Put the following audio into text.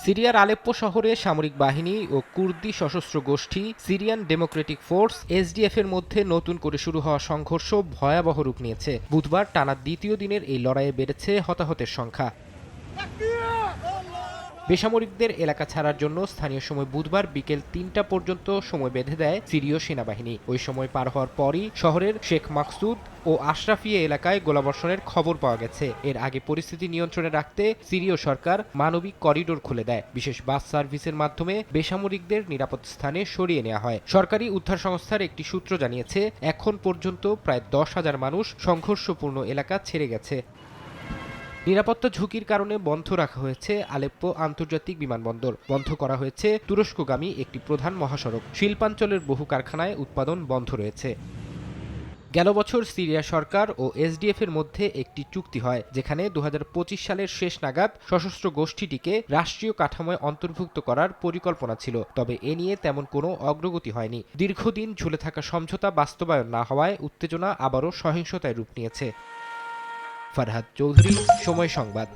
সিরিয়ার আলেপ্পো শহরে সামরিক বাহিনী ও কুর্দি সশস্ত্র গোষ্ঠী সিরিয়ান ডেমোক্রেটিক ফোর্স এসডিএফ এর মধ্যে নতুন করে শুরু হওয়া সংঘর্ষ ভয়াবহ রূপ নিয়েছে। বুধবার টানা দ্বিতীয় দিনের এই লড়াইয়ে বেড়েছে হতাহতের সংখ্যা। বেসামরিকদের এলাকা ছাড়ার জন্য স্থানীয় সময় বুধবার বিকেল ৩টা পর্যন্ত সময় বেঁধে দেয় সিরীয় সেনাবাহিনী। ওই সময় পার হওয়ার পরই শহরের শেখ মাকসুদ ও আশরাফিয়া এলাকায় গোলাবর্ষণের খবর পাওয়া গেছে। এর আগে পরিস্থিতি নিয়ন্ত্রণে রাখতে সিরীয় সরকার মানবিক করিডোর খুলে দেয়। বিশেষ বাস সার্ভিসের মাধ্যমে বেসামরিকদের নিরাপদ স্থানে সরিয়ে নেওয়া হয়। সরকারি উদ্ধার সংস্থার একটি সূত্র জানিয়েছে, এখন পর্যন্ত প্রায় ১০,০০০ মানুষ সংঘর্ষপূর্ণ এলাকা ছেড়ে গেছে। নিরাপত্তা ঝুঁকির কারণে বন্ধ রাখা হয়েছে আলেপ্পো আন্তর্জাতিক বিমানবন্দর, বন্ধ করা হয়েছে তুরস্কগামী একটি প্রধান মহাসড়ক, শিল্পাঞ্চলের বহু কারখানায় উৎপাদন বন্ধ রয়েছে। গেল বছর সিরিয়া সরকার ও এসডিএফ এর মধ্যে একটি চুক্তি হয়, যেখানে ২০২৫ সালের শেষ নাগাদ সশস্ত্র গোষ্ঠীটিকে রাষ্ট্রীয় কাঠামোয় অন্তর্ভুক্ত করার পরিকল্পনা ছিল। তবে এ নিয়ে তেমন কোনো অগ্রগতি হয়নি। দীর্ঘদিন ঝুলে থাকা সমঝোতা বাস্তবায়ন না হওয়ায় উত্তেজনা আবারও সহিংসতায় রূপ নিয়েছে। ফারহাদ চৌধুরী, সময় সংবাদ।